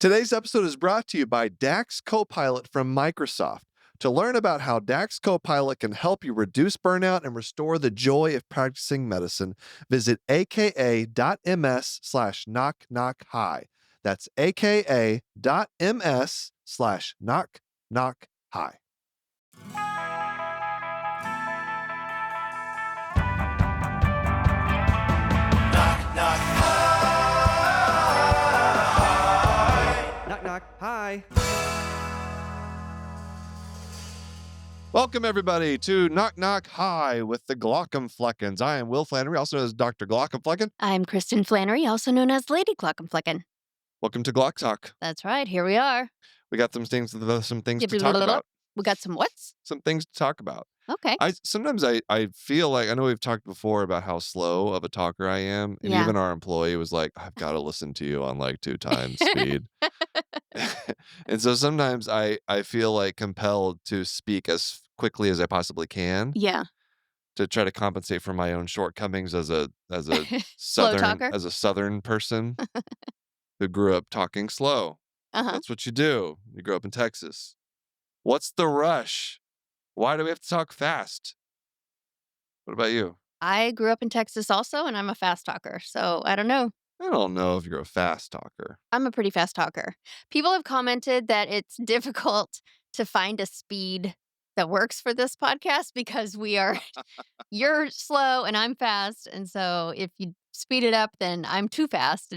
Today's episode is brought to you by DAX Copilot from Microsoft. To learn about how DAX Copilot can help you reduce burnout and restore the joy of practicing medicine, visit aka.ms/knock-knock-high. That's aka.ms/knock-knock-high. Knock, knock. Hi. Welcome, everybody, to Knock Knock Hi with the Glaucomfleckens. I am Will Flannery, also known as Dr. Glaucomflecken. I'm Kristen Flannery, also known as Lady Glaucomflecken. Welcome to Glauc Talk. That's right. Here we are. We got some things to talk about. We got some what's? Some things to talk about. Okay. Sometimes I feel like, I know we've talked before about how slow of a talker I am. And Yeah. even our employee was like, I've got to listen to you on like 2 times speed. And so sometimes I feel like compelled to speak as quickly as I possibly can Yeah. to try to compensate for my own shortcomings as a Slow talker? southern person who grew up talking slow. Uh-huh. That's what you do. You grew up in Texas. What's the rush? Why do we have to talk fast? What about you? I grew up in Texas also, and I'm a fast talker. So I don't know. I don't know if you're a fast talker. I'm a pretty fast talker. People have commented that it's difficult to find a speed that works for this podcast because you're slow and I'm fast. And so if you speed it up, then I'm too fast.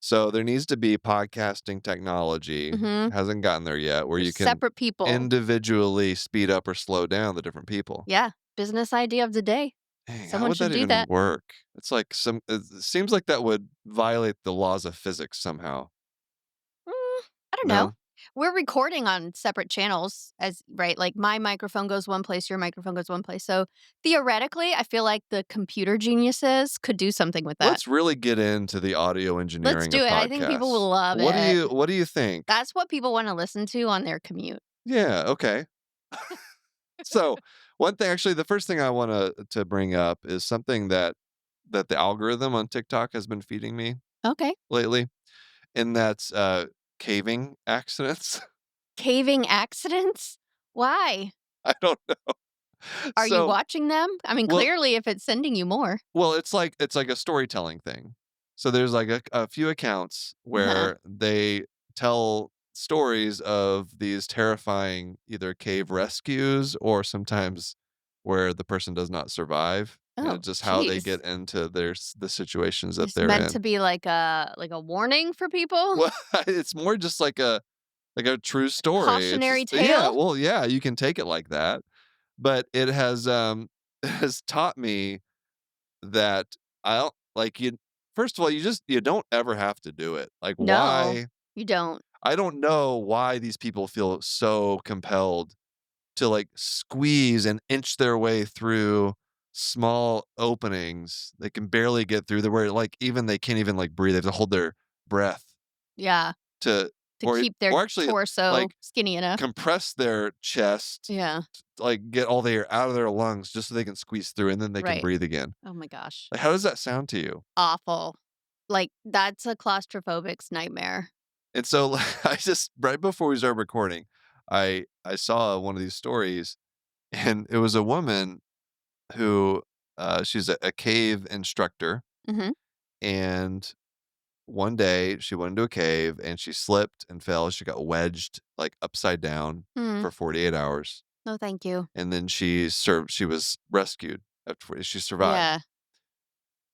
So there needs to be podcasting technology. Mhm. Hasn't gotten there yet, where you can separate people. individually speed up or slow down the different people. Yeah. Business idea of the day. Dang, how Someone would should that do even that. work? It's like it seems like that would violate the laws of physics somehow. I don't No? know. We're recording on separate channels right? Like my microphone goes one place, your microphone goes one place. So theoretically, I feel like the computer geniuses could do something with that. Let's really get into the audio engineering Let's do of it. I think people will podcasts. love it. What do you think? That's what people want to listen to on their commute. Yeah, okay. So one thing, actually, the first thing I want to bring up is something that the algorithm on TikTok has been feeding me Okay. lately, and that's caving accidents. Caving accidents? Why? I don't know. Are you watching them? I mean, well- clearly if it's sending you more. Well, it's like a storytelling thing. So there's like a few accounts where they tell stories of these terrifying either cave rescues or sometimes where the person does not survive. Oh, And just how they jeez. get into the situations that It's they're meant in. to be like a warning for people. Well, it's more just like a true story. It's Cautionary just- Yeah, tale? well, yeah, you can take it like that. But it has it has taught me that I'll like you first of all, you don't ever have to do it. Like No. why? You don't. I don't know why these people feel so compelled to like squeeze and inch their way through small openings. They can barely get through where like even they can't even like breathe. They have to hold their breath Yeah. to To keep their or actually, torso like, skinny enough. compress their chest, Yeah. like get all the air out of their lungs just so they can squeeze through and then they can Right. breathe again. Oh my gosh. Like, how does that sound to you? Awful. Like that's a claustrophobic's nightmare. And so I just right before we started recording, I saw one of these stories, and it was a woman who she's a cave instructor, Mhm. and one day she went into a cave and she slipped and fell. She got wedged like upside down Mm. for 48 hours, No, thank you. and then she was rescued after she survived. Yeah.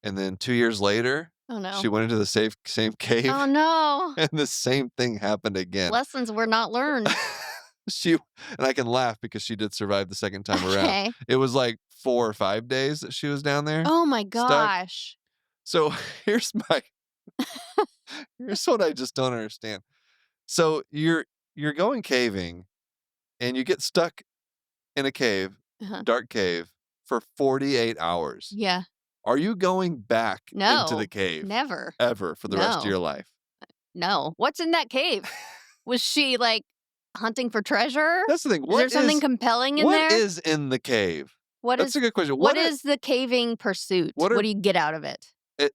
And then 2 years later, Oh no. she went into the same cave, Oh no. and the same thing happened again. Lessons were not learned. And I can laugh because she did survive the second time around. Okay. It was like 4 or 5 days that she was down there. Oh my gosh. So here's what I just don't understand. So you're going caving and you get stuck in a cave, Uh-huh. dark cave, for 48 hours. Yeah. Are you going back into No. the cave Never. ever for the rest of No. your life? No. What's in that cave? Was she like hunting for treasure? That's the thing. Is there something compelling in there? What is in the cave? What That's is a good question. what is the caving pursuit? what do you get out of it?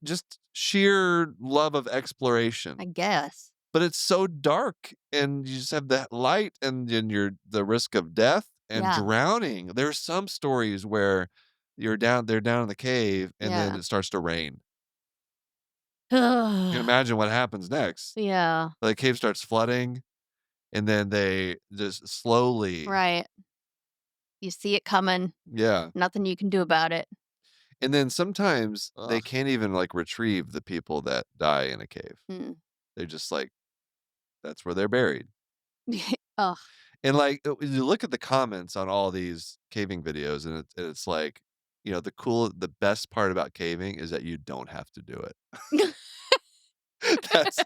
just sheer love of exploration? I guess. but it's so dark, and you just have that light, and then you're the risk of death and Yeah. drowning. There's some stories where they're down in the cave, and then Yeah. it starts to rain. You can imagine what happens next. Yeah. The cave starts flooding, and then they just slowly, Right. You see it coming. yeah. Nothing you can do about it. And then sometimes they Ugh. can't even, like, retrieve the people that die in a cave. Mm. They're just like, that's where they're buried. Ugh. And, like, you look at the comments on all these caving videos, and it's like, the best part about caving is that you don't have to do it. That's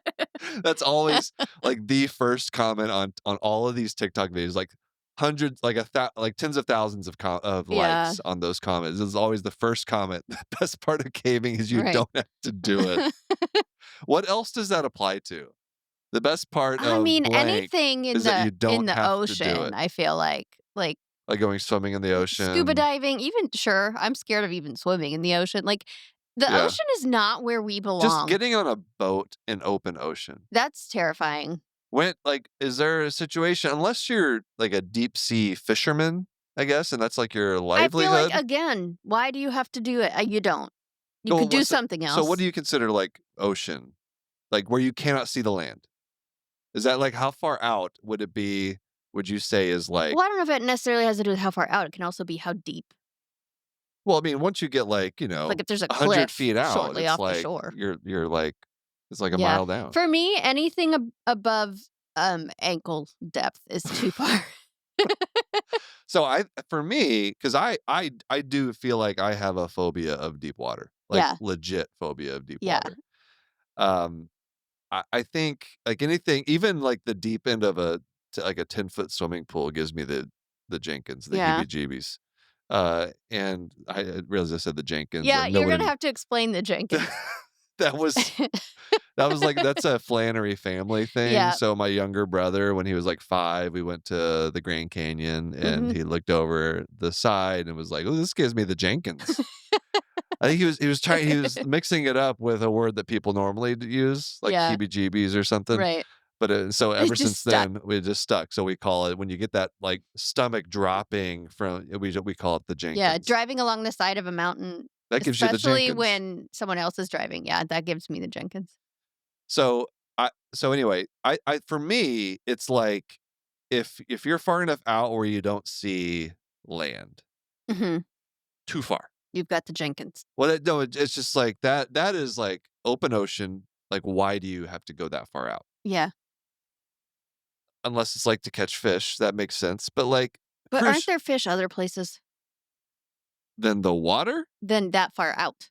that's always, like, the first comment on all of these TikTok videos, like, hundreds, like, tens of thousands of Yeah. likes on those comments. This is always the first comment. The best part of caving is you Right. don't have to do it. What else does that apply to? The best part I of mean, blank anything is that you in don't the have to do ocean, it. I feel like Like going swimming in the scuba ocean. diving, even sure, I'm scared of even swimming in the ocean. Like, the Yeah. ocean is not where we Just belong. getting on a boat in open ocean. That's terrifying. Is there a situation, unless you're like a deep sea fisherman, I guess, and that's like your I feel like, livelihood? again, why do you have to do it? You don't. You Well, could do what's it something so what else. do you consider like ocean? Like where you cannot see the land? Is that like how far out would it be, would you say is Well, I like, don't know if it necessarily has to do with how far out. It can also be how deep. well, I mean, once you get like, Like, if there's a 100 cliff feet out, shortly it's off the like shore. you're like it's like a Yeah. mile down. For me, anything above, ankle depth is too far. So for me, because I do feel like I have a phobia of deep water, like Yeah. legit phobia of deep Yeah. water. Um, I think like anything, even like the deep end of like a 10-foot swimming pool gives me the Jenkins, the Yeah. heebie-jeebies. And I realized I said the Jenkins, Yeah, and you're gonna nobody have to explain the Jenkins. that was that's a Flannery family thing. Yeah. So my younger brother, when he was like 5, we went to the Grand Canyon, and Mhm. he looked over the side and was like, "Oh, this gives me the Jenkins." I think he was mixing it up with a word that people normally use, like Yeah, heebie-jeebies or something. right. But so It's ever just since stuck. then, we just stuck. So we call it, when you get that like stomach dropping from, we call it the Yeah, Jenkins. driving along the side of a mountain, That gives you the especially Jenkins. when someone else is driving, yeah, that gives me the Jenkins. So so anyway, I for me, it's like if you're far enough out where you don't see land, Mhm. too far. You've got the Jenkins. Well, no, it's just like that is like open ocean. Like, why do you have to go that far out? Yeah. Unless it's like to catch fish, that makes sense. But like But aren't cruise there fish other places than the water? than that far out?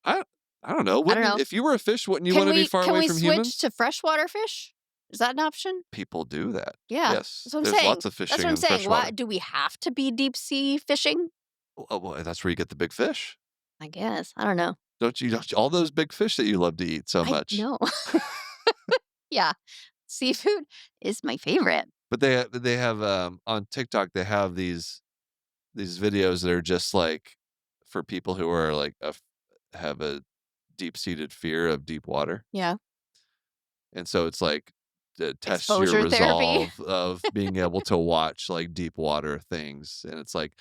I I don't know. I don't Wouldn't, know. if you were a fish, wouldn't you want to be far Can away we from switch humans? to freshwater fish? Is that an option? People do that. Yeah. Yes, That's what I'm there's saying. lots of That's fishing what I'm in saying. Why freshwater. do we have to be deep sea fishing? Well, that's where you get the big fish. I guess. I don't know. Don't you all those big fish that you love to eat so I much? know. Yeah. Seafood is my favorite. But they have, on TikTok, they have these videos that are just, like, for people who are, like, have a deep-seated fear of deep water, Yeah. and so it's, like, to test your Exposure therapy. resolve of being able to watch, like, deep water things, and it's, like,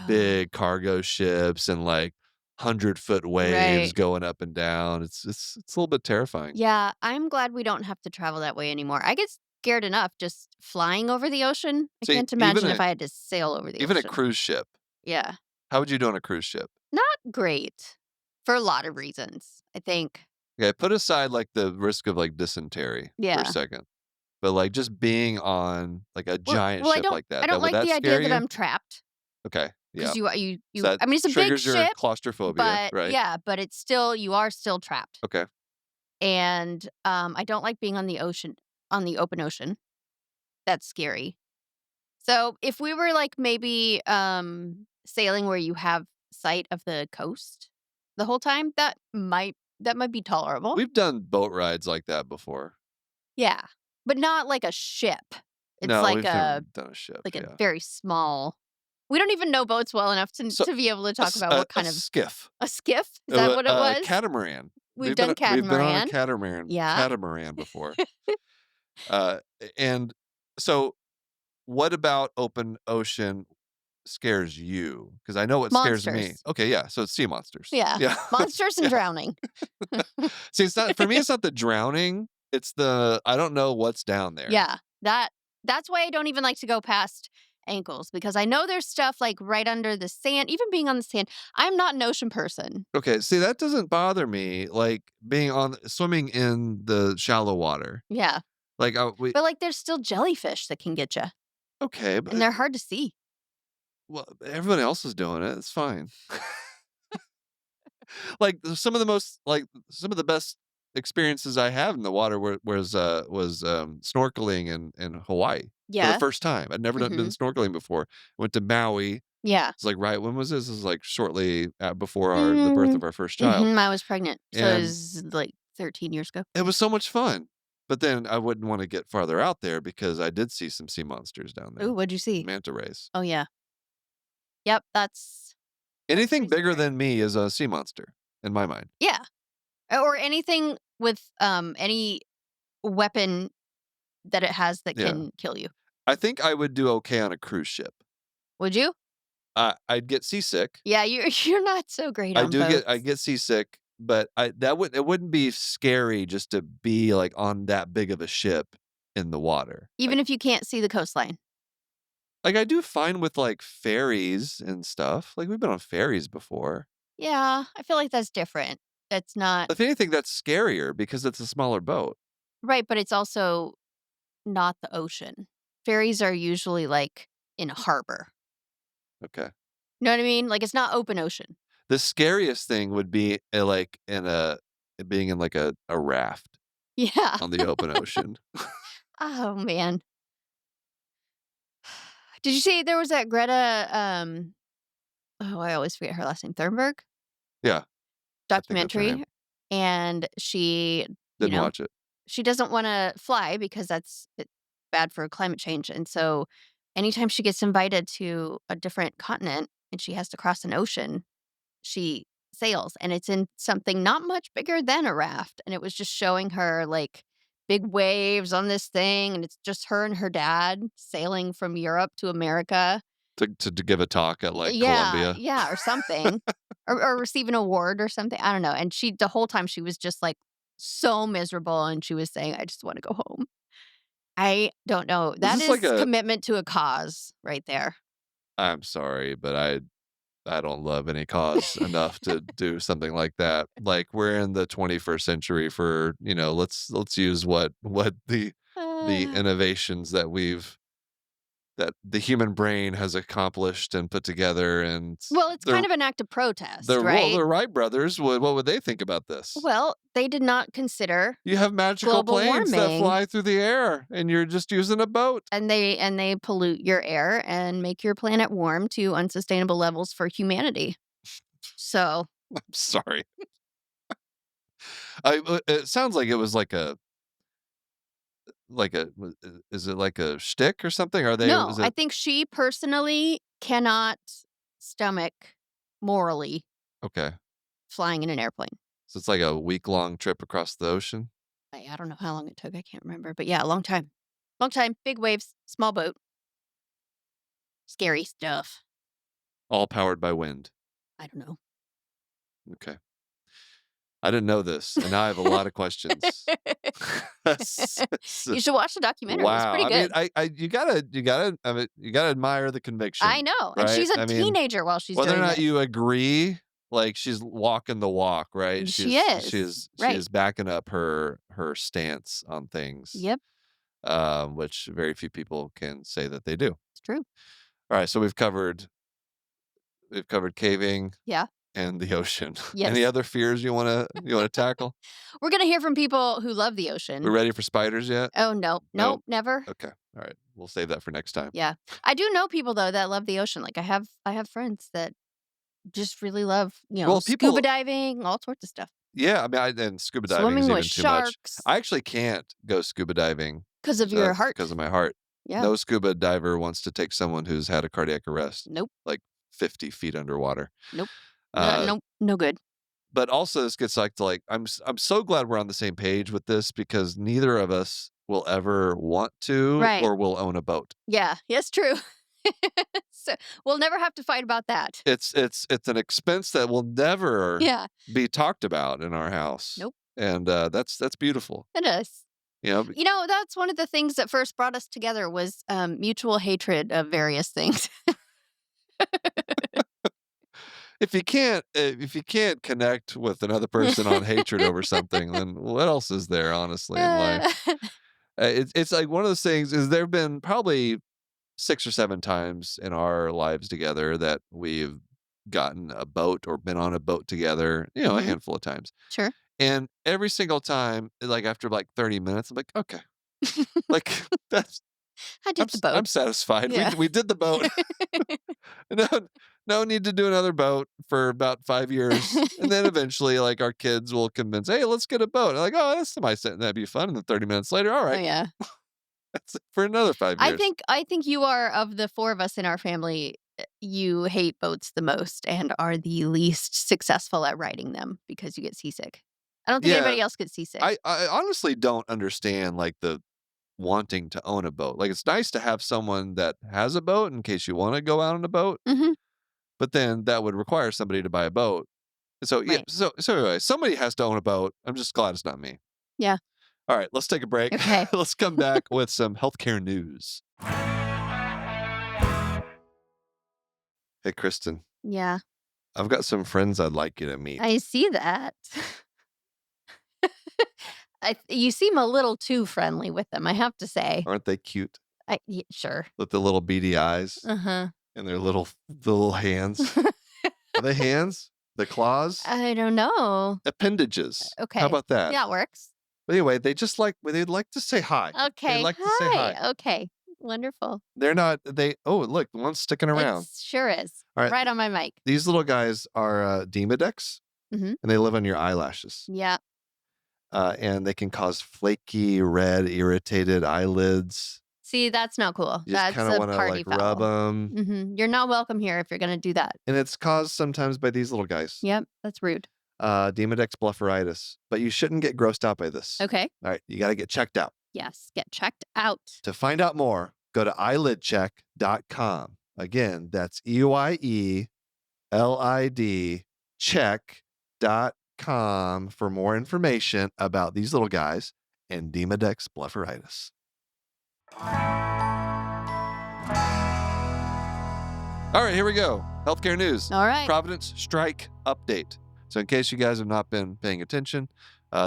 big cargo ships and, like, 100-foot waves Right. going up and down. It's a little bit terrifying. Yeah, I'm glad we don't have to travel that way anymore. I get scared enough just flying over the ocean. I See, can't imagine if I had to sail over the even a ocean. cruise ship, Yeah. how would you do on a cruise ship? Not great for a lot of reasons, I think. Okay, put aside, like, the risk of, like, dysentery for a Yeah. second, but, like, just being on, like, a giant I ship don't like that, I don't would like that the idea scare that you? I'm trapped Okay, yeah. because So that I mean, it's a big triggers your ship, claustrophobia, but right? yeah, but it's still you are still trapped. Okay. And I don't like being on the ocean on the open ocean. That's scary. So if we were like maybe sailing where you have sight of the coast the whole time, that might be tolerable. We've done boat rides like that before. Yeah. But not like a ship. It's No, we've never done a ship, like a yeah. very small. We don't even know boats well enough So, to be able to talk about what a kind of skiff, a skiff? Is that what it a was? catamaran. We've done We've been on a catamaran. Yeah. catamaran before. Uh, and so what about open ocean scares you? Because I know what scares me. Monsters. Okay, yeah, so it's sea monsters. Yeah. Yeah. Monsters and Yeah. drowning. See, it's not for me, it's not the drowning, it's the I don't know what's down there. Yeah. That's why I don't even like to go past ankles because I know there's stuff like right under the sand, even being on the sand. I'm not an ocean person. Okay, see, that doesn't bother me, like, being on swimming in the shallow water. Yeah. Like, we But like there's still jellyfish that can get you okay, and but they're hard to see. well, everybody else is doing it, it's fine. Like, some of the best experiences I have in the water was snorkeling in Hawaii for the Yeah. first time. I'd never done been Mhm. snorkeling before. Went to Maui. Yeah. It's like, right when was this? This is, like, shortly before the birth Mm, of our first child, mhm, I was pregnant, so it and was like 13 years ago. it was so much fun. But then I wouldn't wanna get farther out there because I did see some sea monsters down Ooh, there, what'd you see? manta rays. Oh, yeah. Yep, that's Anything pretty bigger scary. than me is a sea monster in my mind. Yeah, or anything with, any weapon that it has that Yeah. can kill you. I think I would do okay on a cruise ship. Would you? I'd get seasick. Yeah, you're not so great on I boats. get seasick, but I that would it wouldn't be scary just to be, like, on that big of a ship in the water. Even if you can't see the coastline. I do fine with, like, ferries and stuff. Like, we've been on ferries before. Yeah, I feel like that's different. That's not If anything, that's scarier because it's a smaller boat. right, but it's also not the ocean. Ferries are usually, like, in a harbor. Okay. You know what I mean? Like, it's not open ocean. The scariest thing would be, like, in a being in, like, a raft Yeah. on the open ocean. Oh, man. Did you see there was that Greta, oh, I always forget her last name, Thunberg Yeah, I think that's her name. documentary, and she, you Didn't know, watch it. she doesn't wanna fly because bad for climate change, and so anytime she gets invited to a different continent and she has to cross an ocean, she sails, and it's in something not much bigger than a raft, and it was just showing her, like, big waves on this thing, and it's just her and her dad sailing from Europe to America. To give a talk at, like, Yeah, Columbia. yeah, or something, or receive an award or something, I don't know, and she the whole time she was just, like, so miserable, and she was saying, "I just wanna go home." I don't know, Is that this like is a commitment to a cause right there. I'm sorry, but I don't love any cause enough to do something like that. Like, we're in the 21st century for, let's use what the Uh, innovations that the human brain has accomplished and put together, and well, it's the kind of an act of protest, the right? Wright brothers, what would they think about this? Well, they did not consider You have magical global planes that warming, fly through the air, and you're just using a boat. and they pollute your air and make your planet warm to unsustainable levels for humanity. So, I'm sorry. It sounds like it was is it like a shtick or something? Are they no, is I it think she personally cannot stomach morally okay. flying in an airplane. So it's like a week-long trip across the ocean, I don't know how long it took, I can't remember, but yeah, a long time. Long time, big waves, small boat, scary stuff. all powered by wind. I don't know. Okay. I didn't know this, and now I have a lot of questions. You should watch the documentary, it's Wow. pretty I mean, good. you gotta admire the I conviction, know, and right? she's a I mean, teenager while she's whether or doing not this. you agree, like, she's walking the walk, right? She is, She right. is backing up her stance on things, Yep, which very few people can say that they do. it's true. Alright, so we've covered caving Yeah, and the ocean. Any yes. other fears you wanna tackle? We're gonna hear from people who love the We ocean. ready for spiders yet? Oh, no. Nope. Nope, never. Okay. Alright. We'll save that for next time. Yeah. I do know people, though, that love the ocean, like, I have friends that just really love, Well, scuba people diving, all sorts of stuff. yeah, I mean, and scuba diving is Swimming with even too much. sharks I actually can't go scuba diving, because of your heart. because of my heart. Yeah. No scuba diver wants to take someone who's had a cardiac arrest, Nope, like 50 feet underwater. nope. No, Uh, nope, no good. but also this gets like to like I'm so glad we're on the same page with this because neither of us will ever want to Right. or will own a boat. Yeah. Yes, true. So, we'll never have to fight about that. It's an expense that will never Yeah. be talked about in our house, Nope. and, that's beautiful, It is. you know? You know, that's one of the things that first brought us together was, mutual hatred of various things. If you can't connect with another person on hatred over something, then what else is there honestly in life? Uh, It's like one of those things is there've been probably 6 or 7 times in our lives together that we've gotten a boat or been on a boat together, a Mhm. handful of times. Sure. And every single time, like, after, like, 30 minutes, I'm like, "Okay." Like, that's I did the I'm boat. satisfied. Yeah. We did the boat. No no need to do another boat for about 5 years, and then eventually, like, our kids will convince, "Hey, let's get a boat." I'm like, "Oh, that's nice. That'd be fun." And then 30 minutes later, Oh, "Alright, yeah. that's it for another 5 I years." think I think you are of the 4 of us in our family, you hate boats the most and are the least successful at riding them because you get seasick. I don't think Yeah, anybody else gets seasick. I honestly don't understand, like, the wanting to own a boat. Like, it's nice to have someone that has a boat in case you wanna go out on a boat, Mhm. but then that would require somebody to buy a boat. So, yeah, Right. so anyway, somebody has to own a boat. I'm just glad it's not me. Yeah. Alright, let's take a break. Okay. Let's come back with some healthcare news. Hey, Kristen, Yeah. I've got some friends I'd like you to meet. I see that. You seem a little too friendly with them, I have to say. Aren't they cute? Sure. With the little beady eyes Uh-huh. and their little hands. Are they hands? The claws? I don't know. Appendages. How Okay. about that? That works. But anyway, they'd like to say hi. They'd Okay. like to say hi. Hi. Okay. Wonderful. They're not they oh, look, the one's sticking It around. sure is. Alright, Right on my mic. these little guys are, Demodex, Mhm. and they live on your eyelashes. Yeah. And they can cause flaky, red, irritated eyelids. See, that's not cool. You just That's kinda a wanna, party like, rub foul. them, You're not welcome here if you're gonna do that. and it's caused sometimes by these little guys, Yep, that's rude. Demodex blepharitis, but you shouldn't get grossed out by this. Okay. Alright, you gotta get checked out. Yes, get checked out. To find out more, go to eyelidcheck.com. Again, that's EYELID check.com for more information about these little guys and Demodex blepharitis. All right, here we go. Healthcare news. All right. Providence strike update. So, in case you guys have not been paying attention,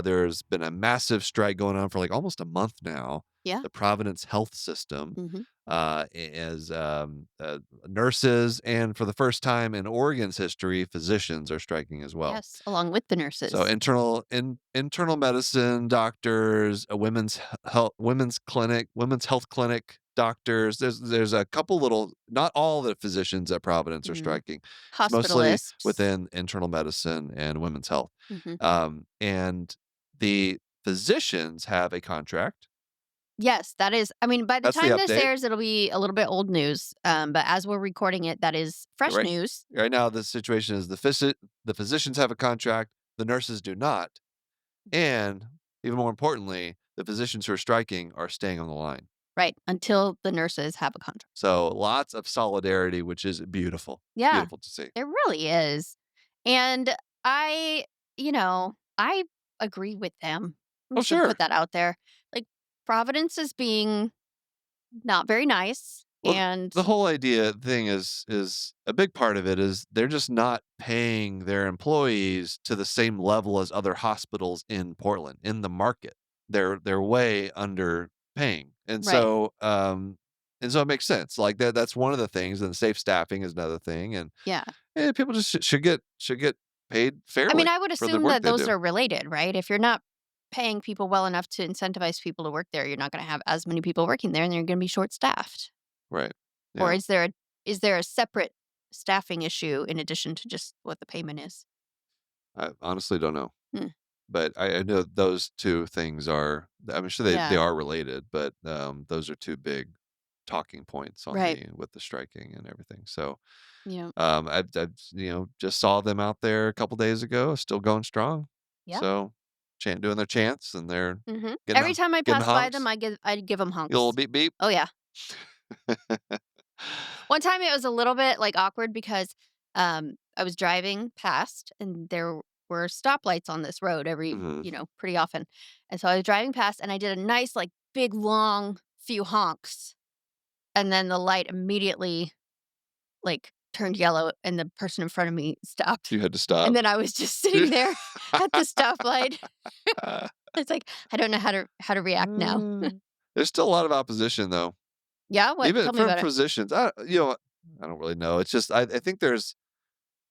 there's been a massive strike going on for like almost a month now. Yeah. The Providence Health System, Mhm. as nurses, and for the first time in Oregon's history, physicians are striking as well. Yes, along with the nurses. So internal medicine doctors, a women's health clinic doctors. There's a couple little, not all the physicians at Providence are Mhm. striking. It's mostly Hospitalists. within internal medicine and women's health. Mhm. And the physicians have a contract. Yes, that is I mean, by the That's the time this update. airs, it'll be a little bit old news, but as we're recording it, that is fresh Right. news. Right now, the situation is the physicians have a contract, the nurses do not, and even more importantly, the physicians who are striking are staying on the line. Right, until the nurses have a contract. So lots of solidarity, which is beautiful. Yeah, Beautiful to see. it really is. And I, I agree with them. I'm Oh, just gonna sure. put that out there. Like, Providence is being not very nice, Well, and the whole idea thing is a big part of it is they're just not paying their employees to the same level as other hospitals in Portland in the market. They're way underpaying, right. and so it makes sense. Like that's one of the things, and safe staffing is another thing, Yeah. and people just should get paid I mean, fairly I would for the assume work that they those do. are related, right? If you're not paying people well enough to incentivize people to work there, you're not going to have as many people working there, and you're going to be short staffed. Right? Or Yeah. is there a separate staffing issue in addition to just what the payment is? I honestly don't know. Hmm. But I know those 2 things are I'm sure they Yeah. are related, but, those are 2 big talking points on Right. with the striking and everything. So, Yeah. I've just saw them out there a couple days ago, still going strong. Yeah. So, doing their chants, and they're Every time I getting pass by them, honks. I'd give them A little honks. beep beep. Oh, yeah. One time it was a little bit, like, awkward because, I was driving past and there were stoplights on this road Mhm. pretty often. And so I was driving past and I did a nice, like, big, long few honks, and then the light immediately, like, turned yellow and the person in front of me stopped. You had to And stop. then I was just sitting there at the stoplight. It's like, I don't know how to react now. There's still a lot of opposition, though. Yeah, what? Even Tell me from about it. physicians. I don't really know. It's just I think there's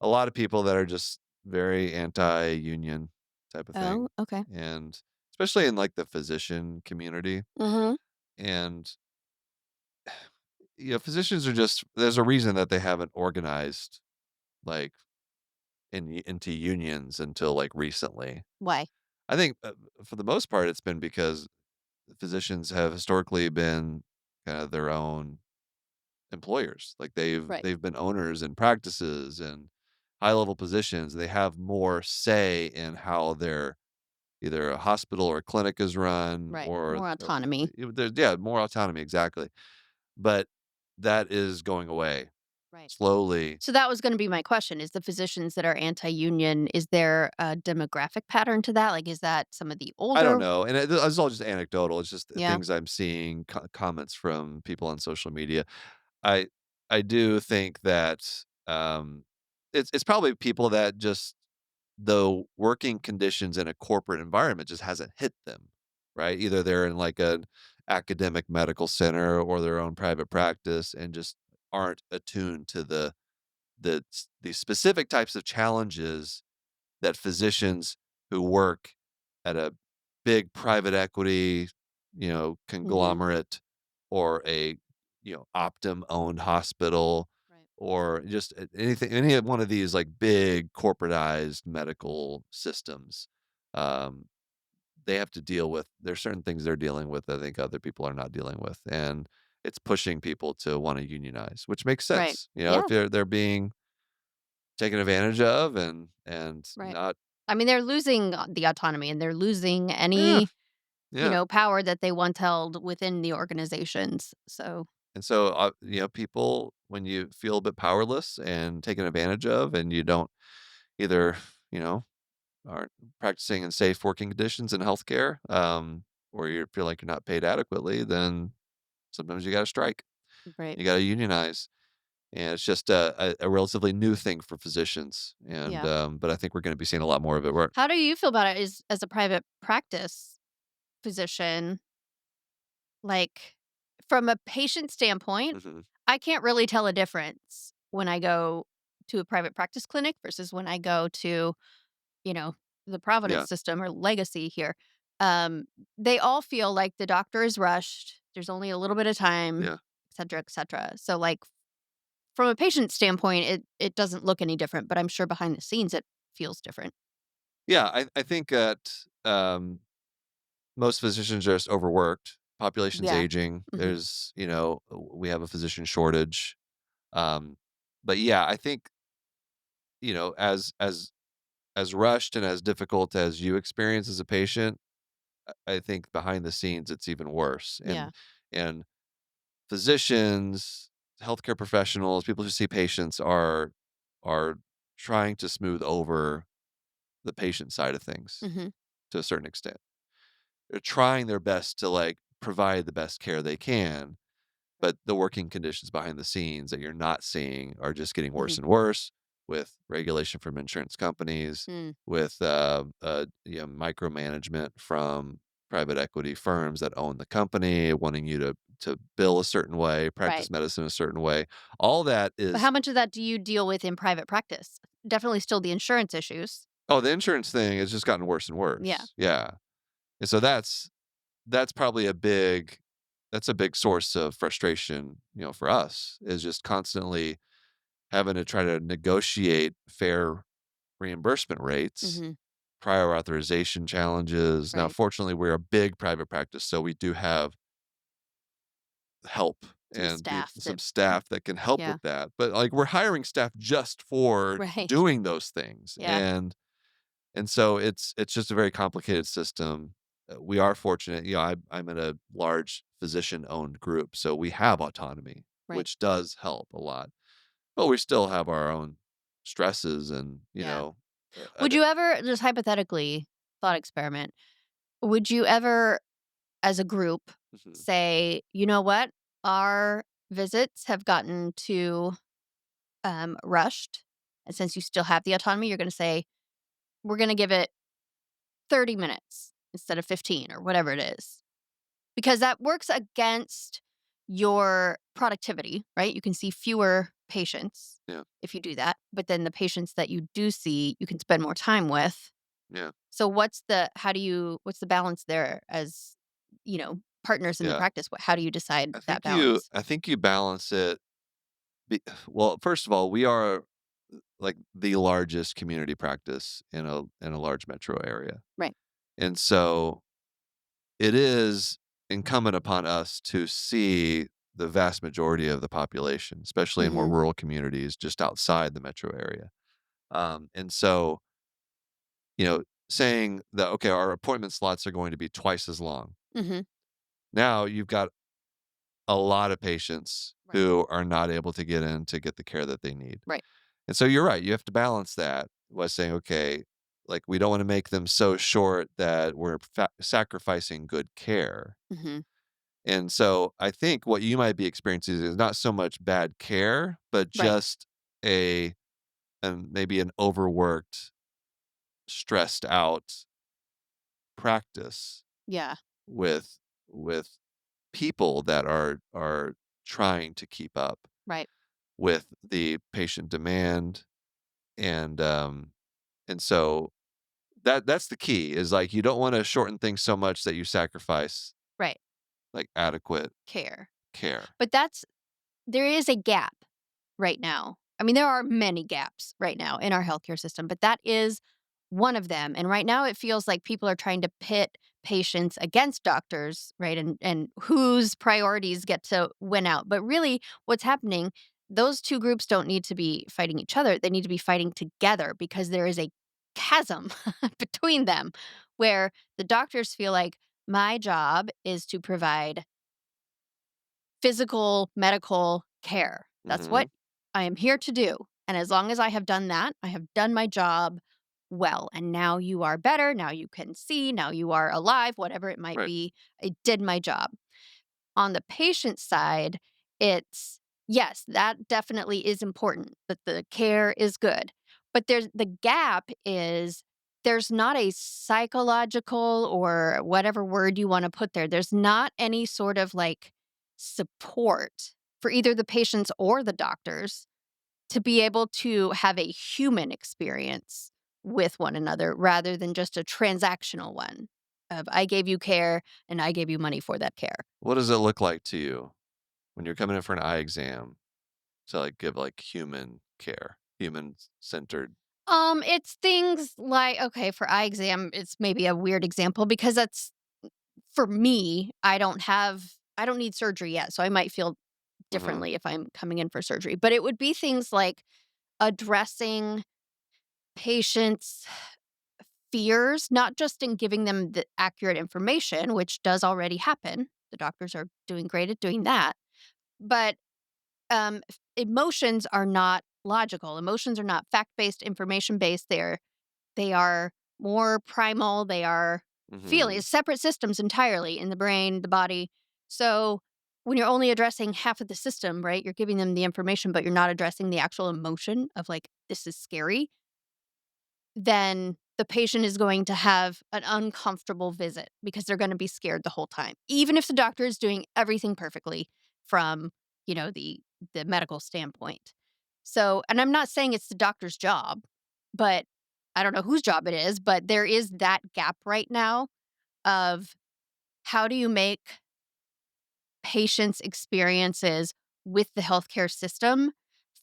a lot of people that are just very anti-union type of Oh, thing, okay. and especially in, like, the physician community, Mhm. and, physicians are just there's a reason that they haven't organized, like, into unions until, like, recently. Why? I think, for the most part, it's been because physicians have historically been kind of their own employers. Like, Right. they've been owners in practices and high level positions. They have more say in how their either a hospital or a clinic is run, Right. or More autonomy. there's more autonomy, exactly. But that is going away Right. slowly. So that was gonna be my question, is the physicians that are anti-union, is there a demographic pattern to that? Like, is that some of the I don't older. know, and it's all just anecdotal. It's just Yeah, things I'm seeing, comments from people on social media. I I do think that, it's probably people that just the working conditions in a corporate environment just hasn't hit them, right? Either they're in, like, an academic medical center or their own private practice and just aren't attuned to the specific types of challenges that physicians who work at a big private equity, mhm, conglomerate, or a, Optum owned hospital, right, or just any of one of these, like, big corporatized medical systems. Um, they have to deal with there's certain things they're dealing with that I think other people are not dealing with. And it's pushing people to want to unionize, which makes right. sense. If Yeah, they're being taken advantage of and right. not. I mean, they're losing the autonomy and they're losing Yeah. any, Yeah. power that they once held within the organizations, so. And so, people, when you feel a bit powerless and taken advantage of, and you don't either, you know, aren't practicing in safe working conditions in healthcare, or you feel like you're not paid adequately, then sometimes you got to strike. Right, You got to unionize, and it's just a relatively new thing for physicians. And yeah. but I think we're going to be seeing a lot more of it. Where How do you feel about it as a private practice physician? Like, from a patient standpoint, Mhm. I can't really tell a difference when I go to a private practice clinic versus when I go to, you know, the Providence Yeah, system or Legacy here. Um, they all feel like the doctor is rushed. There's only a little bit of time, yeah, et cetera, et cetera. So, like, from a patient standpoint, it doesn't look any different, but I'm sure behind the scenes it feels different. yeah. I think that, most physicians are just overworked. Population's Yeah. aging. Hmm. There's, we have a physician shortage. Um, but yeah, I think, as rushed and as difficult as you experience as a patient, I think behind the scenes it's even worse. Yeah. And physicians, healthcare professionals, people who see patients are trying to smooth over the patient side of things Hmm. to a certain extent. They're trying their best to, like, provide the best care they can, Right. but the working conditions behind the scenes that you're not seeing are just getting Hmm. worse and worse, with regulation from insurance companies, Mm. with, micromanagement from private equity firms that own the company, wanting you to bill a certain way, Right. practice medicine a certain way. All that But is how much of that do you deal with in private practice? Definitely still the insurance issues. oh, the insurance thing has just gotten worse and Yeah. worse. Yeah. And so that's probably a big source of frustration, for us, is just constantly having to try to negotiate fair reimbursement rates, Mhm. prior authorization challenges. Now, Right. fortunately, we're a big private practice, so we do have help Some and staff some that. staff that can help Yeah. with that. But, like, we're hiring staff just for Right. doing those things. Yeah. And And so it's just a very complicated system. We are fortunate, I'm in a large physician-owned group, so we have autonomy, Right. which does help a lot. But we still have our own stresses and, Yeah. I Would d you ever, just hypothetically, thought experiment, would you ever, as a group, mhm, say, "You know what? Our visits have gotten too, rushed, and since you still have the autonomy, you're gonna say, 'We're gonna give it 30 minutes instead of 15,' or whatever it is." Because that works against your productivity, right? You can see fewer patients yeah, if you do that, but then the patients that you do see, you can spend more time with. yeah, So what's the balance there as, partners in the yeah. practice? How do you decide that balance? I think you balance it well, first of all, we are, like, the largest community practice in a large metro area, Right. and so it is incumbent upon us to see the vast majority of the population, especially in more Mhm. rural communities just outside the metro area. And so, saying that, okay, our appointment slots are going to be twice as long. Mhm. Now you've got a lot of patients Right. who are not able to get in to get the care that they need. Right. And so you're right. You have to balance that by saying, okay, like we don't want to make them so short that we're sacrificing good care. Mhm. And so I think what you might be experiencing is not so much bad care, but Right. just a and maybe an overworked, stressed out practice Yeah. with with people that are trying to keep up Right. with the patient demand and and so that's the key is like you don't want to shorten things so much that you sacrifice Right. like adequate Care. care. But there is a gap right now. I mean, there are many gaps right now in our healthcare system, but that is one of them. And right now it feels like people are trying to pit patients against doctors, right? And whose priorities get to win out. But really what's happening, those two groups don't need to be fighting each other. They need to be fighting together because there is a chasm between them where the doctors feel like my job is to provide physical medical care. That's what Mhm. I am here to do. And as long as I have done that, I have done my job well. And now you are better. Now you can see. Now you are alive, whatever it might Right. be. I did my job. On the patient side, it's yes, that definitely is important that the care is good. But the gap is there's not a psychological or whatever word you want to put there. There's not any sort of like support for either the patients or the doctors to be able to have a human experience with one another rather than just a transactional one of I gave you care and I gave you money for that care. What does it look like to you when you're coming in for an eye exam to like give like human care, human centered? It's things like okay, for eye exam, it's maybe a weird example because that's for me, I don't need surgery yet, so I might feel Mhm. differently if I'm coming in for surgery. But it would be things like addressing patients' fears, not just in giving them the accurate information, which does already happen. The doctors are doing great at doing that. But emotions are not logical. Emotions are not fact-based, information-based. They are more primal, they are Mhm. feelings, separate systems entirely in the brain, the body. So, when you're only addressing half of the system, right, you're giving them the information, but you're not addressing the actual emotion of, like, "This is scary," then the patient is going to have an uncomfortable visit because they're gonna be scared the whole time, even if the doctor is doing everything perfectly from, the medical standpoint. So and I'm not saying it's the doctor's job, but I don't know whose job it is, but there is that gap right now of how do you make patients' experiences with the healthcare system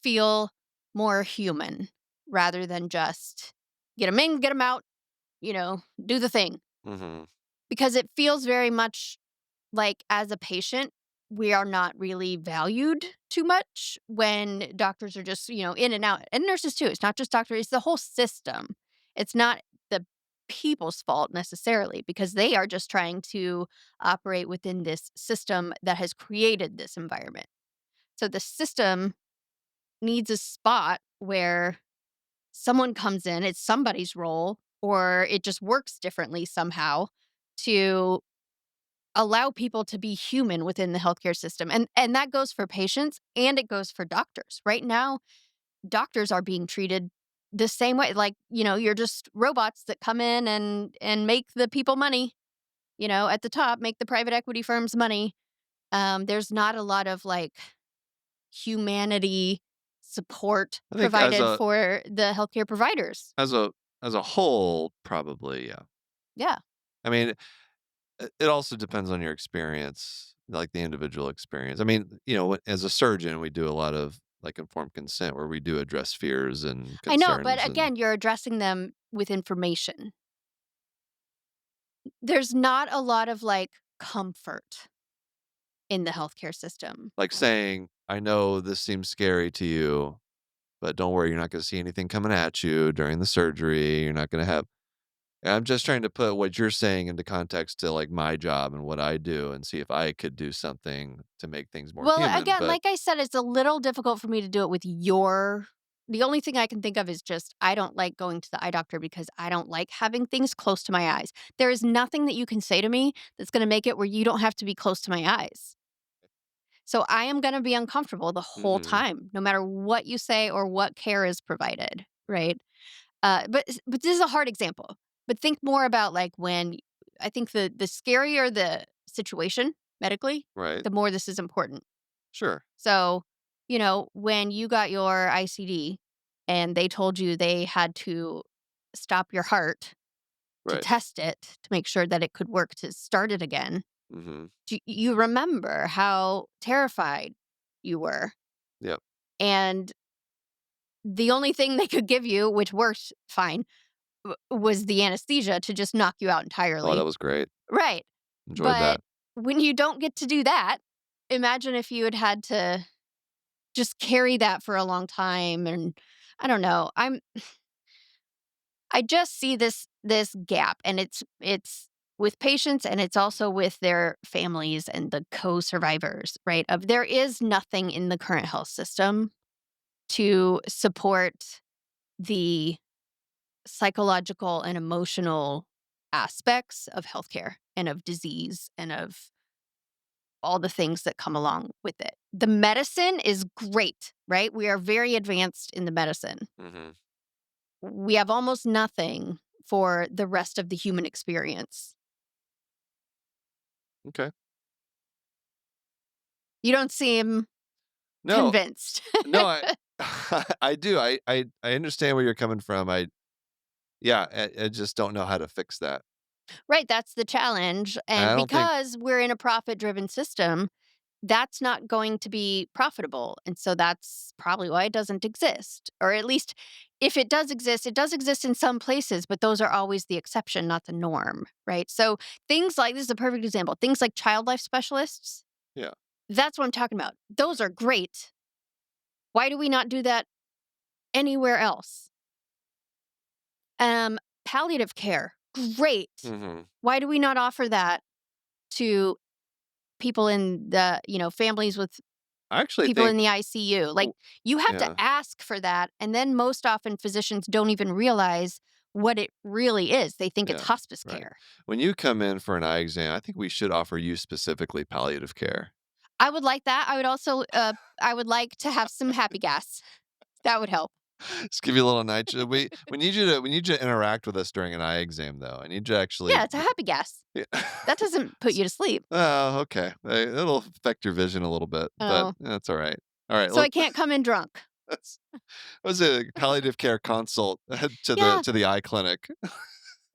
feel more human rather than just get them in, get them out, do the thing. Mhm. Because it feels very much like, as a patient, we are not really valued too much when doctors are just, in and out, and nurses too. It's not just doctors, it's the whole system. It's not the people's fault necessarily because they are just trying to operate within this system that has created this environment. So the system needs a spot where someone comes in, it's somebody's role, or it just works differently somehow to allow people to be human within the healthcare system. And that goes for patients and it goes for doctors. Right now, doctors are being treated the same way. Like, you're just robots that come in and make the people money, at the top, make the private equity firms money. There's not a lot of like humanity support I think provided for the healthcare providers. as a as a whole, probably, yeah. Yeah. I mean, it also depends on your experience, like the individual experience. I mean, as a surgeon, we do a lot of like informed consent where we do address fears and I know, but concerns and again, you're addressing them with information. There's not a lot of like comfort in the healthcare system. like saying, I know this seems scary to you, but don't worry, you're not going to see anything coming at you during the surgery. You're not going to have. And I'm just trying to put what you're saying into context to like my job and what I do and see if I could do something to make things more Well, human. again, But like I said, it's a little difficult for me to do it with your. The only thing I can think of is just I don't like going to the eye doctor because I don't like having things close to my eyes. There is nothing that you can say to me that's going to make it where you don't have to be close to my eyes. So I am going to be uncomfortable the whole hmm time, no matter what you say or what care is provided, right? But this is a hard example. But think more about like when I think the scarier the situation medically, right, the more this is important. sure, So, when you got your ICD and they told you they had to stop your heart to right, test it to make sure that it could work to start it again, hmm you remember how terrified you were. yep. And the only thing they could give you, which worked fine, was the anesthesia to just knock you out Oh, that entirely. was great. Right. Enjoyed But that. when you don't get to do that, imagine if you had to just carry that for a long time. And I don't know. I just see this gap, and it's with patients and it's also with their families and the co-survivors, right? Of there is nothing in the current health system to support the psychological and emotional aspects of healthcare and of disease and of all the things that come along with it. The medicine is great, right? We are very advanced in the medicine. hmm We have almost nothing for the rest of the human experience. Okay. You don't seem No, convinced. no, I I do. I understand where you're coming from. Yeah, I just don't know how to fix that. Right, that's the challenge. And And I don't think because we're in a profit driven system, that's not going to be profitable. And so that's probably why it doesn't exist. Or at least if it does exist in some places, but those are always the exception, not the norm. Right. So things like this is a perfect example things like child life specialists, yeah. that's what I'm talking about. Those are great. Why do we not do that anywhere else? Palliative care, great. Mhm. Why do we not offer that to people in the, families with I actually people think in the ICU? Like, w you have to yeah, ask for that, and then most often physicians don't even realize what it really is. They think it's yeah, hospice right. care. When you come in for an eye exam, I think we should offer you specifically palliative care. I would like that. I would also, I would like to have some happy gas. That would help. Just give you a little nitro we need you to interact with us during an eye exam, though. I need you to actually Yeah, it's a happy gas. yeah. That doesn't put you to sleep. Oh, okay. It'll affect your vision a little bit, but Oh, that's alright. Alright, so I let's can't come in drunk. let's was it a palliative care consult to the Yeah, to the eye clinic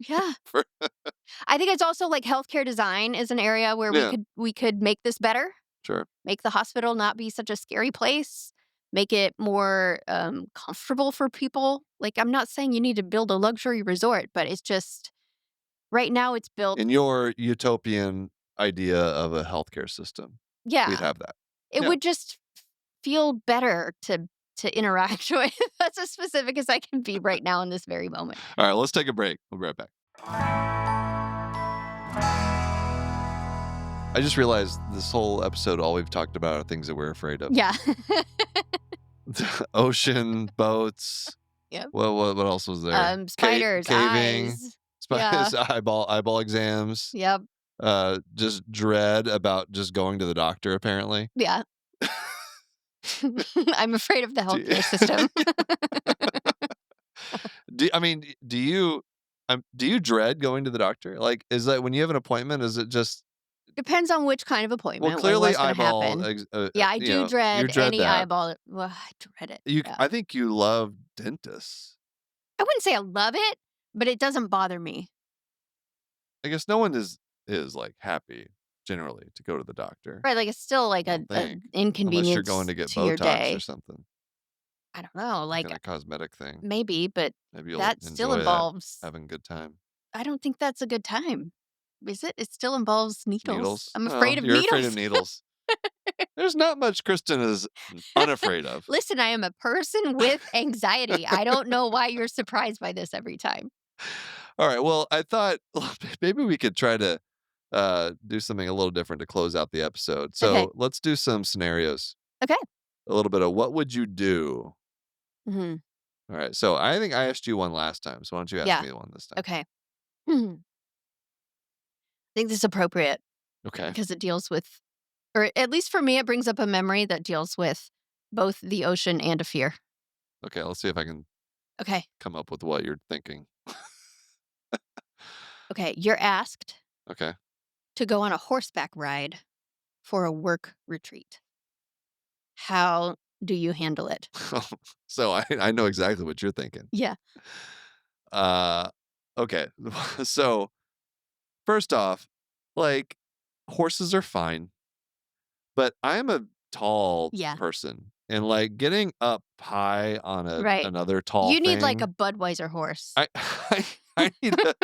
yeah. for I think it's also like healthcare design is an area where we yeah, could make this better. sure. Make the hospital not be such a scary place, make it more comfortable for people. Like, I'm not saying you need to build a luxury resort, but it's just right now it's built. In your utopian idea of a healthcare system, we'd Yeah, have that. it Yeah. would just feel better to interact with. That's as specific as I can be right now in this very moment. Alright, let's take a break. We'll be right back. I just realized this whole episode, all we've talked about are things that we're afraid of. Yeah. Ocean, boats. Yep. What else was there? Spiders, Caving, eyes. Yeah. spiders, eyeball exams. Yep. Just dread about just going to the doctor. Apparently. Yeah. I'm afraid of the Do, healthcare system. do you dread going to the doctor? Like, is that when you have an appointment? Is it just Depends on which kind of well? appointment and Clearly, what's gonna eyeball. happen. Yeah, I do You dread dread any that. eyeball. Well, I dread it. You, Yeah. I think you love dentists. I wouldn't say I love it, but it doesn't bother me. I guess no one is like happy generally to go to the doctor. Right, like, it's still like I a don't think, unless you're going inconvenience to get to your Botox or day. something, I don't know, some like, kind of cosmetic thing. maybe, but Maybe you'll that still enjoy that, involves having a good time. I don't think that's a good time. Is it? It still involves needles. Needles? I'm Oh, afraid of you're afraid of needles. needles. There's not much Kristen is unafraid of. Listen, I am a person with anxiety. I don't know why you're surprised by this every time. All right. Well, I thought maybe we could try to do something a little different to close out the episode. Okay. So let's do some scenarios. Okay. A little bit of what would you do? Mhm. All right. So I think I asked you one last time. So why don't you ask Yeah. me one this time? Okay. I think this is appropriate Okay. because it deals with, or at least for me, it brings up a memory that deals with both the ocean and a fear. Okay. Let's see if I can Okay. come up with what you're thinking. Okay. You're asked Okay. to go on a horseback ride for a work retreat. How do you handle it? So I know exactly what you're thinking. Yeah. Uh, okay. So first off, like horses are fine, but I'm a tall Yeah. person, and like getting up high on Right. another tall You need like a thing. Budweiser horse. I need a,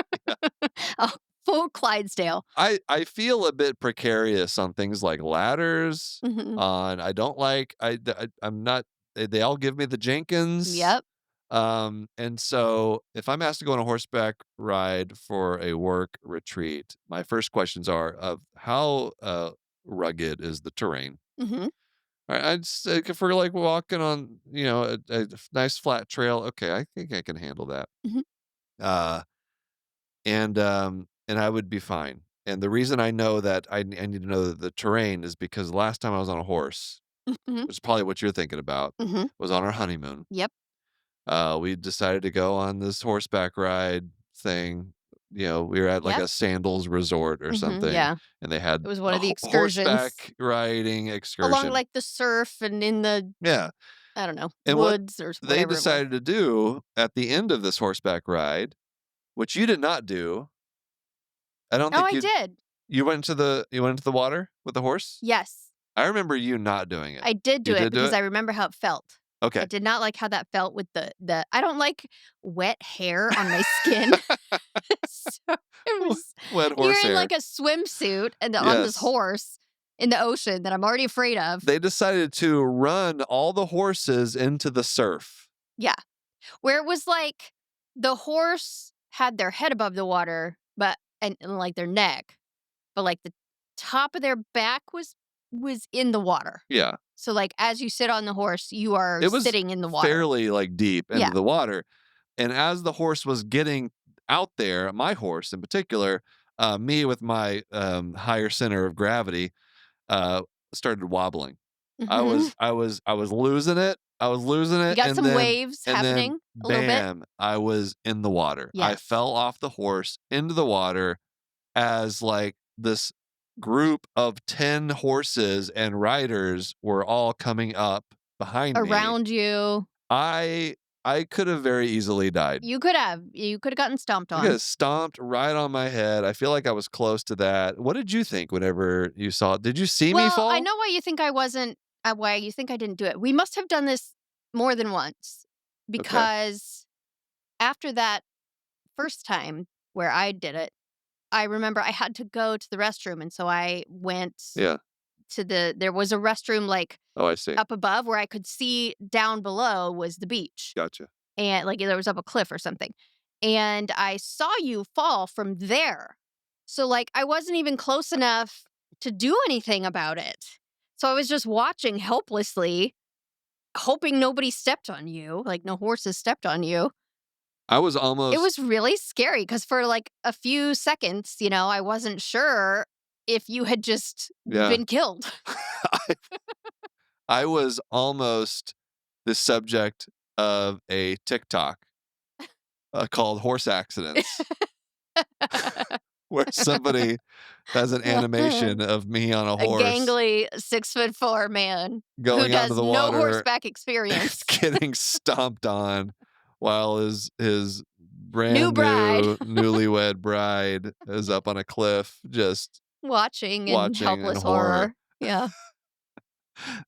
A full Clydesdale. I feel a bit precarious on things like ladders. Mhm. On I don't like I'm not. They all give me the Jenkins. Yep. And so if I'm asked to go on a horseback ride for a work retreat, my first questions are of how rugged is the terrain? Mhm. Right, I'd say if we're like walking on, a nice flat trail, okay, I think I can handle that. Mhm. Uh, and I would be fine. And the reason I know that I need to know the terrain is because the last time I was on a horse, Mhm. which is probably what you're thinking about, Mhm. was on our honeymoon. Yep. We decided to go on this horseback ride thing. We were at like Yep. a sandals resort or Mhm. something, Yeah. and they had It was one a of the excursions horseback riding along excursion. like the surf and in the, Yeah. I don't know, And what woods or they whatever it was. decided to do at the end of this horseback ride, which you did not do, I don't Oh, think I did. you went into the water with the horse? Yes. I remember you not doing it. I did do You it did do because it? I remember how it felt. I Okay. did not like how that felt with the I don't like wet hair on my skin. So it was Wet you're horse in hair. like a swimsuit and on this Yes. horse in the ocean that I'm already afraid of. They decided to run all the horses into the surf. Yeah. Where it was like the horse had their head above the water, but and like their neck, but like the top of their back was in the water. Yeah. So like as you sit on the horse, you are It was sitting in the water. fairly, like, deep into Yeah. the water, and as the horse was getting out there, my horse in particular, me with my, higher center of gravity, uh, started wobbling. Mhm. I was losing You it, got some waves and then happening a little bit. bam, I was in the water. I Yes. fell off the horse into the water as, like, this group of 10 horses and riders were all coming up behind me. Around you. I I could have very easily died. You could have. You could have gotten stomped I could on. have stomped right on my head. I feel like I was close to that. What did you think whenever you saw it? Did you see me Well, I fall? know why you think I wasn't why you think I didn't do it. We must have done this more than once Okay. because after that first time where I did it, I remember I had to go to the restroom, and so I went Yeah. to there was a restroom, like, Oh, I see. up above where I could see down below was the beach, Gotcha. and, like, there was up a cliff or something, and I saw you fall from there. So, like, I wasn't even close enough to do anything about it. So I was just watching helplessly, hoping nobody stepped on you, like no horses stepped on you. I was It was almost really scary because for like a few seconds, I wasn't sure if you had just yeah. been killed. I I was almost the subject of a TikTok called Horse Accidents, where somebody has an animation of me on a A horse gangly 6'4" man who going out into does the no water, horseback experience. getting stomped on while his New brand bride new newlywed bride is up on a cliff just watching in watching in helpless horror. horror. Yeah.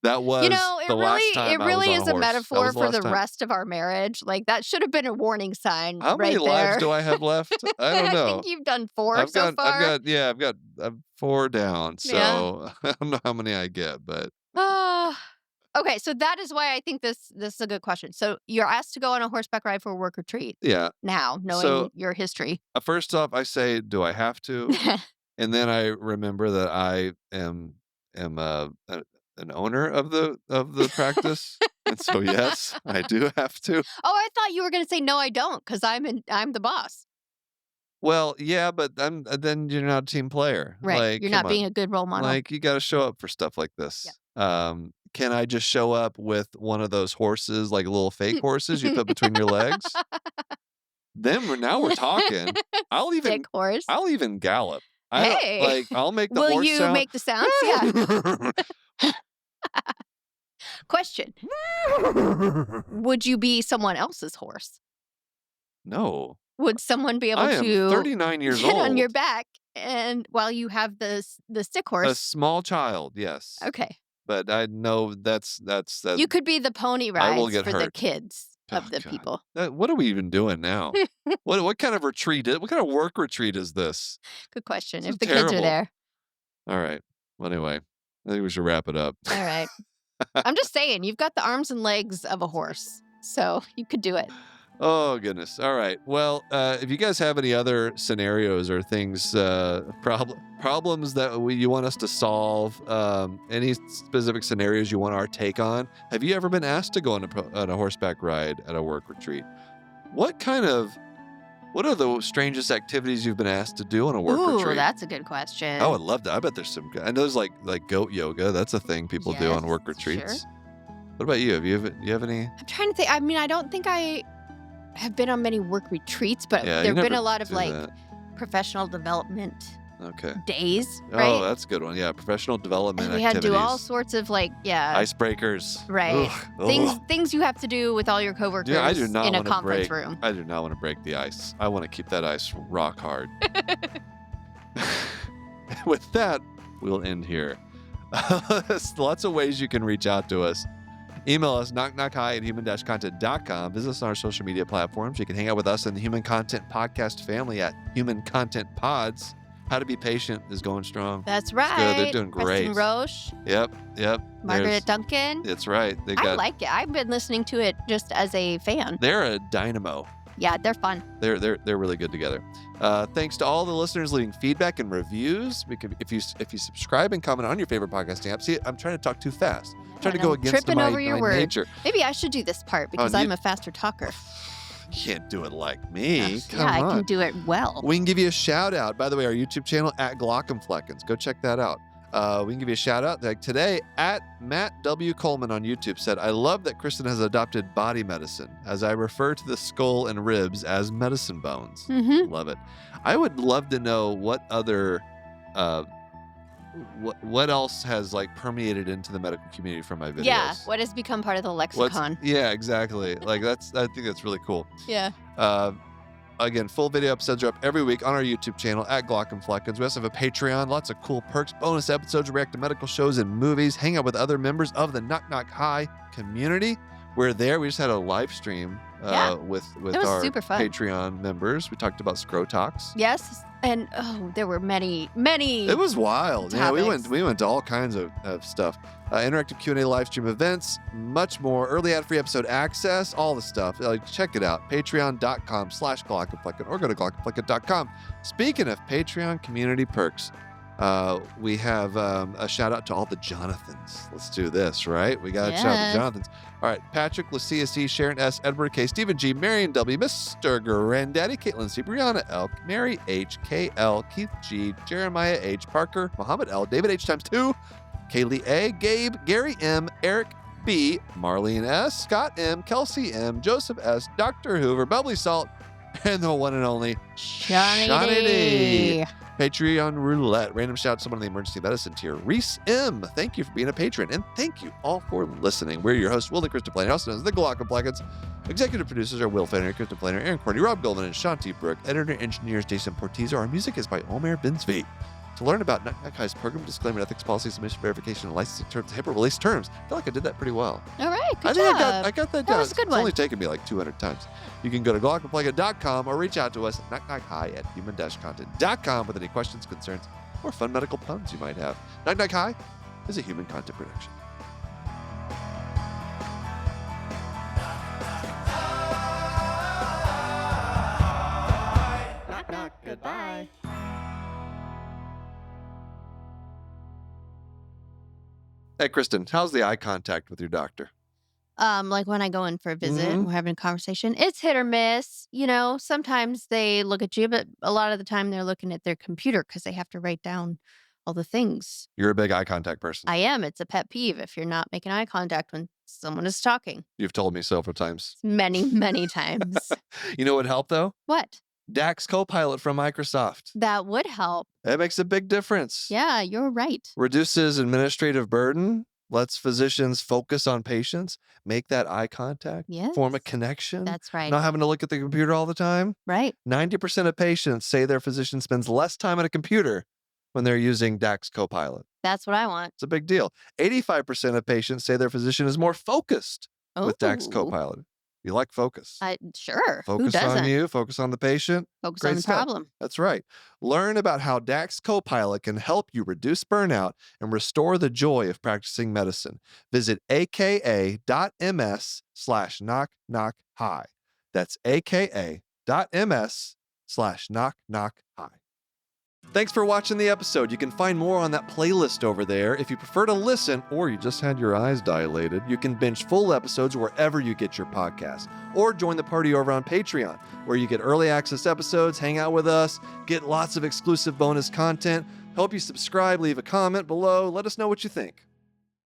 That was It the last really it time I was really on a is a horse. That metaphor was the for last the time. rest of our marriage. Like, that should have been a warning sign How many right lives there. do I have left? I don't I know. think you've done 4 I've so got I've far. got yeah, I've got 4 down, Yeah. so I don't know how many I get, but Ah. Okay, so that is why I think this is a good question. So you're asked to go on a horseback ride for a work retreat yeah. now, So, knowing your history. first off, I say, "Do I have to?" And then I remember that I am an owner of the practice, and so, yes, I do have to. Oh, I thought you were gonna say, "No, I don't, because I'm the boss." Well, yeah, but then you're not a team player. Right. Like, You're come not being on. a good role model. Like, you gotta show up for stuff like Yeah. this. Can I just show up with one of those horses, like little fake horses you put between your legs? Then we're talking. I'll Stick even horse. I'll even gallop. I don't Hey. like, I'll make the Will horse you sound. make the sounds? Yeah. Question. Would you be someone else's horse? No. Would someone be able I am to 39 years get on your old. back and while you have the stick A horse? small child, yes. Okay. But I know that's that You could be the pony I will rides get for the hurt. kids Oh, of the God. people. What are we even doing now? What kind of retreat what kind of work retreat is this? Good question. This is If the kids are terrible. there. All right. Well, anyway, I think we should wrap it up. All right. I'm just saying, you've got the arms and legs of a horse, so you could do it. Oh, goodness. All right. Well, if you guys have any other scenarios or things, problems that you want us to solve, any specific scenarios you want our take on, have you ever been asked to go on a horseback ride at a work retreat? What are the strangest activities you've been asked to do on a work Ooh, retreat? that's a good question. I would love that. I bet there's some. I know there's like goat yoga. That's a thing people do on Yes, work retreats. What about you? You have any? I'm trying to think. I mean, I don't think I have been on many work retreats, but Yeah, you there have been never a lot of do like that. professional development Okay. days, Oh, right? that's a good one. Yeah, professional development And we had to activities. do all sorts of like, Icebreakers. right. Ugh. Things you have to do with all your coworkers Yeah, I do not in a want to conference break. room. I do not want to break the ice. I want to keep that ice rock hard. With that, we'll end here. Lots of ways you can reach out to us. Email us, knockknockhi@human-content.com. Visit us on our social media platforms. You can hang out with us in the Human Content Podcast family at Human Content Pods. How to Be Patient is going strong. That's right. good. They're doing great. Preston Roche, Yep. Margaret Duncan. That's right. I like it. I've been listening to it just as a fan. They're a dynamo. Yeah, they're fun. They're really good together. Thanks to all the listeners leaving feedback and reviews. If you subscribe and comment on your favorite podcast app, see, I'm trying to talk too fast. I'm trying to go against tripping over your my words. nature. Maybe I should do this part because you- I'm a faster talker. You can't do it like me. Come Yeah, on. I can do it well. We can give you a shout out. By the way, our YouTube channel at Glauc. Go check that out. We can give you a shout out. Like today, at Matt W. Coleman on YouTube said, I love that Kristen has adopted body medicine, as I refer to the skull and ribs as medicine bones. Mm-hmm. Love it. I would love to know what other, what else has like permeated into the medical community from my videos. Yeah, what has become part of the lexicon? Yeah, exactly. Like I think that's really cool. Yeah. Again, full video episodes are up every week on our YouTube channel at Glauc. We also have a Patreon, lots of cool perks, bonus episodes, react to medical shows and movies, hang out with other members of the Knock Knock Hi community. We're there. We just had a live stream Yeah. with It was our super fun. Patreon members. We talked about Scrotox. Yes. And there were many, many. It was wild. Yeah, we topics. went to all kinds of stuff. Interactive Q&A live stream events, much more. Early ad-free episode access, all the stuff. Check it out. Patreon.com/GlockenFlecken or go to GlockenFlecken.com. Speaking of Patreon community perks, we have a shout out to all the Jonathans. Let's do this, right? We got to shout out Yes. the Jonathans. All right. Patrick, Lucia C, Sharon S, Edward K, Stephen G, Marion W, Mr. Granddaddy, Caitlin C, Brianna L, Mary H, KL, Keith G, Jeremiah H, Parker, Muhammad L, David H times 2, Kaylee A, Gabe, Gary M, Eric B, Marlene S, Scott M, Kelsey M, Joseph S, Dr. Hoover, Bubbly Salt, and the one and only Shawnee D. Patreon roulette. Random shout out to someone in the emergency medicine tier. Reese M. Thank you for being a patron. And thank you all for listening. We're your hosts, Will and Krista Planer, also known as the Glaucopleggets. Executive producers are Will Flannery, Krista Planer, Aaron Corney, Rob Golden, and Shanti Brooke. Editor engineers Jason Portizo. Our music is by Omer Binsvi. To learn about Nutcrack's program, disclaimer, ethics, policy, submission, verification, and licensing terms, HIPAA release terms. I feel like I did that pretty well. All right. Good I think job. I got that That down. was a good It's one. only taken me like 200 times. You can go to glaucopleggett.com or reach out to us at knockknockhigh@human-content.com with any questions, concerns, or fun medical puns you might have. Knock Knock High is a human content production. Knock, knock, goodbye. Hey, Kristen, how's the eye contact with your doctor? Like when I go in for a visit Mhm. and we're having a conversation, it's hit or miss. Sometimes they look at you, but a lot of the time they're looking at their computer because they have to write down all the things. You're a big eye contact person. I am. It's a pet peeve if you're not making eye contact when someone is talking. You've told me several times. Many, many times. You know what would help, though? What? Dax Copilot from Microsoft. That would help. It makes a big difference. Yeah, you're right. Reduces administrative burden, lets physicians focus on patients, make that eye contact, Yes. form a connection, That's right. not having to look at the computer all the time. Right. 90% of patients say their physician spends less time on a computer when they're using Dax Copilot. That's what I want. It's a big deal. 85% of patients say their physician is more focused with Dax Ooh. Copilot. You like focus. Sure. Who Focus doesn't? on you, focus on the patient. Focus Great on the stuff. problem. That's right. Learn about how Dax Copilot can help you reduce burnout and restore the joy of practicing medicine. Visit aka.ms/knockknockhigh. That's aka.ms/knockknockhigh. Thanks for watching the episode. You can find more on that playlist over there. If you prefer to listen or you just had your eyes dilated, you can binge full episodes wherever you get your podcasts. Or join the party over on Patreon, where you get early access episodes, hang out with us, get lots of exclusive bonus content. Hope you subscribe, leave a comment below. Let us know what you think.